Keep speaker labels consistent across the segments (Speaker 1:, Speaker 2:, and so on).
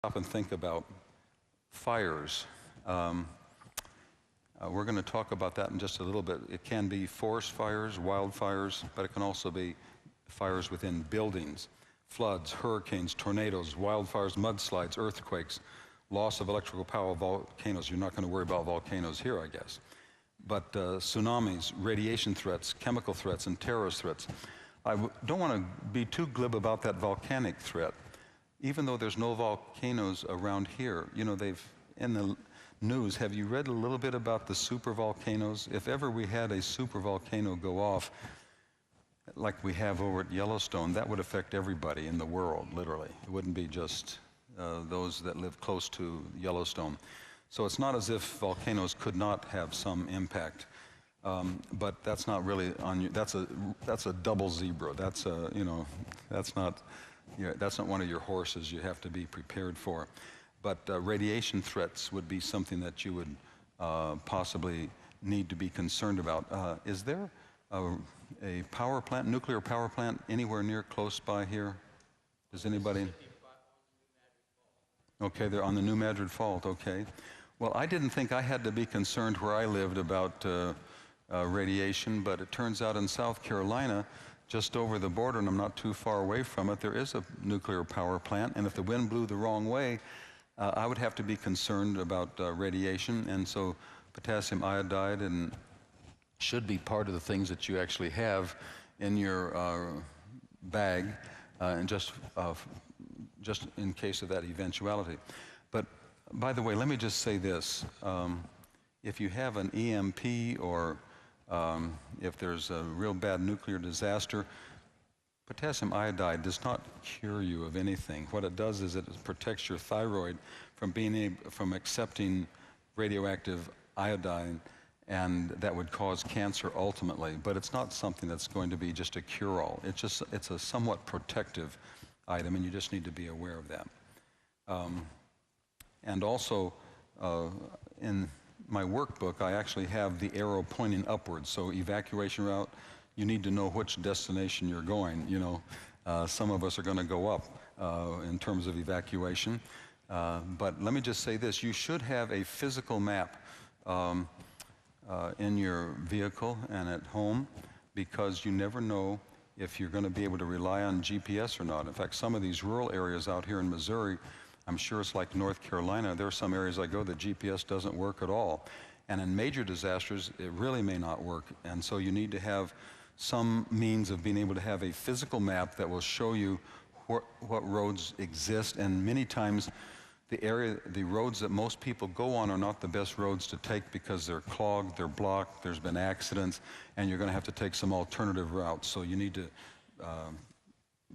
Speaker 1: Stop and think about fires. We're going to talk about that in just a little bit. It can be forest fires, wildfires, but it can also be fires within buildings, floods, hurricanes, tornadoes, wildfires, mudslides, earthquakes, loss of electrical power, volcanoes. You're not going to worry about volcanoes here, I guess. But tsunamis, radiation threats, chemical threats, and terrorist threats. I don't want to be too glib about that volcanic threat. Even though there's no volcanoes around here, you know, they've, in the news, have you read a little bit about the supervolcanoes? If ever we had a supervolcano go off, like we have over at Yellowstone, that would affect everybody in the world, literally. It wouldn't be just those that live close to Yellowstone. So it's not as if volcanoes could not have some impact. But that's not really on you. That's a double zebra. That's a, you know, that's not one of your horses you have to be prepared for. But radiation threats would be something that you would possibly need to be concerned about. Is there a power plant, nuclear power plant, anywhere near close by here? Does anybody? Okay, they're on the New Madrid Fault, okay. Well, I didn't think I had to be concerned where I lived about radiation, but it turns out in South Carolina, just over the border, and I'm not too far away from it, there is a nuclear power plant, and if the wind blew the wrong way, I would have to be concerned about radiation, and so potassium iodide and should be part of the things that you actually have in your bag, and just in case of that eventuality. But by the way, let me just say this. If you have an EMP or if there's a real bad nuclear disaster, potassium iodide does not cure you of anything. What it does is it protects your thyroid from accepting radioactive iodine, and that would cause cancer ultimately. But it's not something that's going to be just a cure-all. It's a somewhat protective item, and you just need to be aware of that. And also, in my workbook, I actually have the arrow pointing upwards. So evacuation route, you need to know which destination you're going. You know, some of us are going to go up in terms of evacuation. But let me just say this. You should have a physical map in your vehicle and at home, because you never know if you're going to be able to rely on GPS or not. In fact, some of these rural areas out here in Missouri, I'm sure it's like North Carolina, there are some areas I go that GPS doesn't work at all. And in major disasters, it really may not work. And so you need to have some means of being able to have a physical map that will show you what roads exist. And many times, the roads that most people go on are not the best roads to take because they're clogged, they're blocked, there's been accidents, and you're going to have to take some alternative routes. So you need to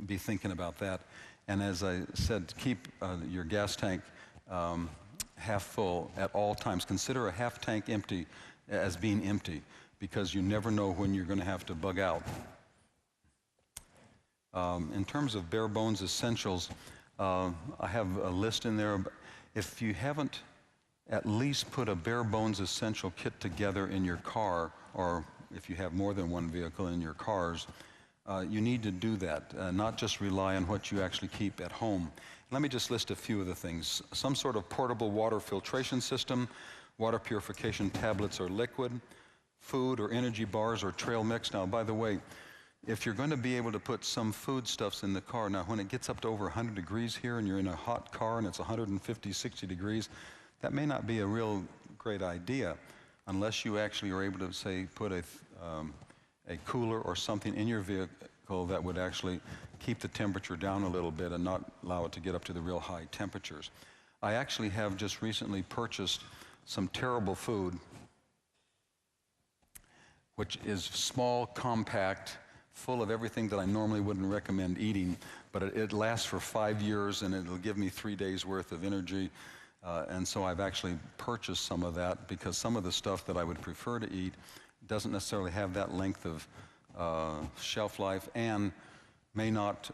Speaker 1: be thinking about that. And as I said, keep your gas tank half full at all times. Consider a half tank empty as being empty, because you never know when you're going to have to bug out. In terms of bare bones essentials, I have a list in there. If you haven't at least put a bare bones essential kit together in your car, or if you have more than one vehicle in your cars, you need to do that, not just rely on what you actually keep at home. Let me just list a few of the things. Some sort of portable water filtration system, water purification tablets or liquid, food or energy bars or trail mix. Now, by the way, if you're going to be able to put some foodstuffs in the car, now when it gets up to over 100 degrees here and you're in a hot car and it's 150, 60 degrees, that may not be a real great idea unless you actually are able to, say, put a cooler or something in your vehicle that would actually keep the temperature down a little bit and not allow it to get up to the real high temperatures. I actually have just recently purchased some terrible food, which is small, compact, full of everything that I normally wouldn't recommend eating, but it lasts for 5 years and it'll give me 3 days worth of energy. And so I've actually purchased some of that, because some of the stuff that I would prefer to eat doesn't necessarily have that length of shelf life and may not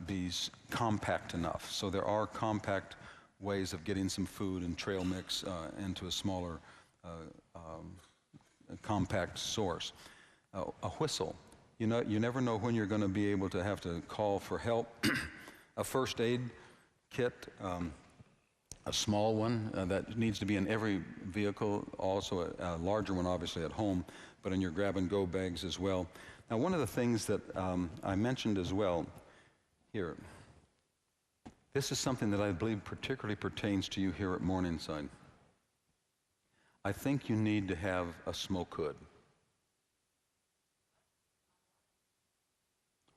Speaker 1: be compact enough. So there are compact ways of getting some food and trail mix into a smaller compact source. A whistle. You know, you never know when you're going to be able to have to call for help. A first aid kit, a small one that needs to be in every vehicle, also a larger one obviously at home, but in your grab-and-go bags as well. Now, one of the things that I mentioned as well here, this is something that I believe particularly pertains to you here at Morningside. I think you need to have a smoke hood.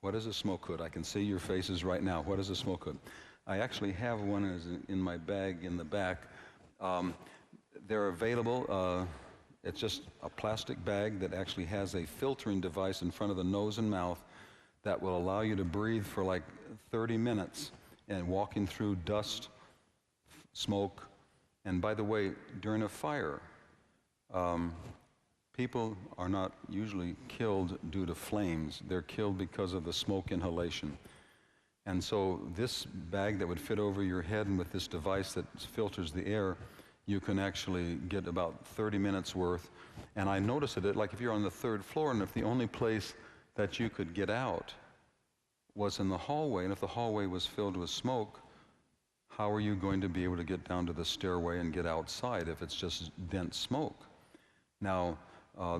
Speaker 1: What is a smoke hood? I can see your faces right now. What is a smoke hood? I actually have one in my bag in the back. They're available. It's just a plastic bag that actually has a filtering device in front of the nose and mouth that will allow you to breathe for like 30 minutes and walking through dust, smoke. And by the way, during a fire, people are not usually killed due to flames. They're killed because of the smoke inhalation. And so this bag that would fit over your head, and with this device that filters the air, you can actually get about 30 minutes worth. And I noticed it, like if you're on the 3rd floor, and if the only place that you could get out was in the hallway, and if the hallway was filled with smoke, how are you going to be able to get down to the stairway and get outside if it's just dense smoke? Now,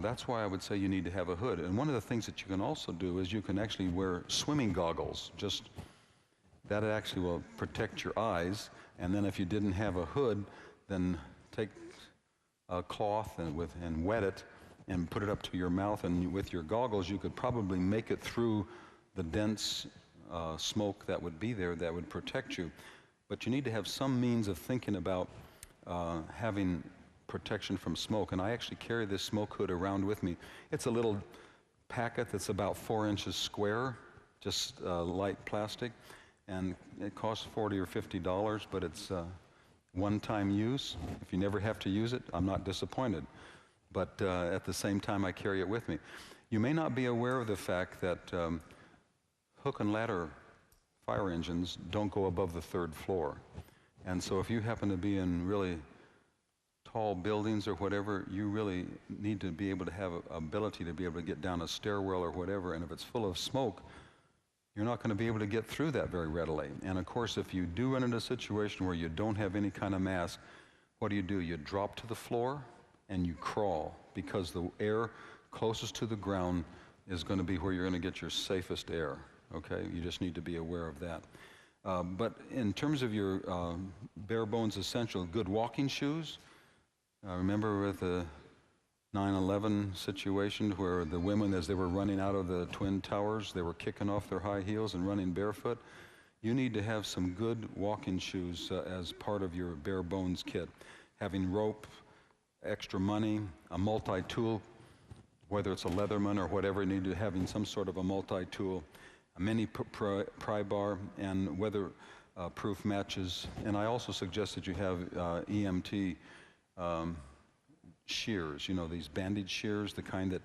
Speaker 1: that's why I would say you need to have a hood. And one of the things that you can also do is you can actually wear swimming goggles. That actually will protect your eyes. And then if you didn't have a hood, then take a cloth and wet it and put it up to your mouth. And with your goggles, you could probably make it through the dense smoke that would be there that would protect you. But you need to have some means of thinking about having protection from smoke. And I actually carry this smoke hood around with me. It's a little packet that's about 4 inches square, just light plastic. And it costs $40 or $50, but it's one-time use. If you never have to use it, I'm not disappointed. But at the same time, I carry it with me. You may not be aware of the fact that hook and ladder fire engines don't go above the 3rd floor. And so if you happen to be in really tall buildings or whatever, you really need to be able to have an ability to be able to get down a stairwell or whatever. And if it's full of smoke, you're not going to be able to get through that very readily. And of course, if you do run into a situation where you don't have any kind of mask, what do? You drop to the floor and you crawl, because the air closest to the ground is going to be where you're going to get your safest air. Okay, you just need to be aware of that. But in terms of your bare bones essential, good walking shoes. Remember with the 9/11 situation where the women, as they were running out of the Twin Towers, they were kicking off their high heels and running barefoot? You need to have some good walking shoes as part of your bare bones kit. Having rope, extra money, a multi-tool, whether it's a Leatherman or whatever, you need to having some sort of a multi-tool, a mini pry bar, and weather-proof matches. And I also suggest that you have EMT shears, these bandage shears, the kind that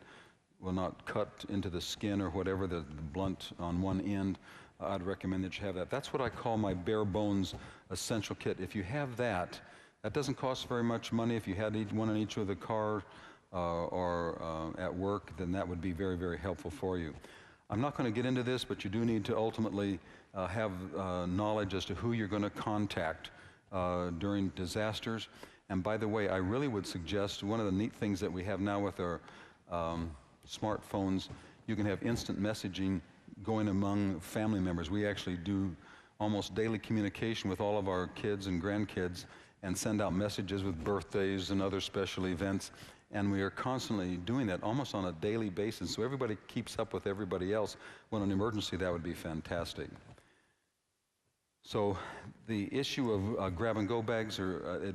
Speaker 1: will not cut into the skin or whatever, the blunt on one end. I'd recommend that you have that. That's what I call my bare bones essential kit. If you have that, that doesn't cost very much money. If you had one in each of the car or at work, then that would be very, very helpful for you. I'm not going to get into this, but you do need to ultimately have knowledge as to who you're going to contact during disasters. And by the way, I really would suggest one of the neat things that we have now with our smartphones, you can have instant messaging going among family members. We actually do almost daily communication with all of our kids and grandkids and send out messages with birthdays and other special events. And we are constantly doing that almost on a daily basis. So everybody keeps up with everybody else. When an emergency, that would be fantastic. So the issue of grab-and-go bags, or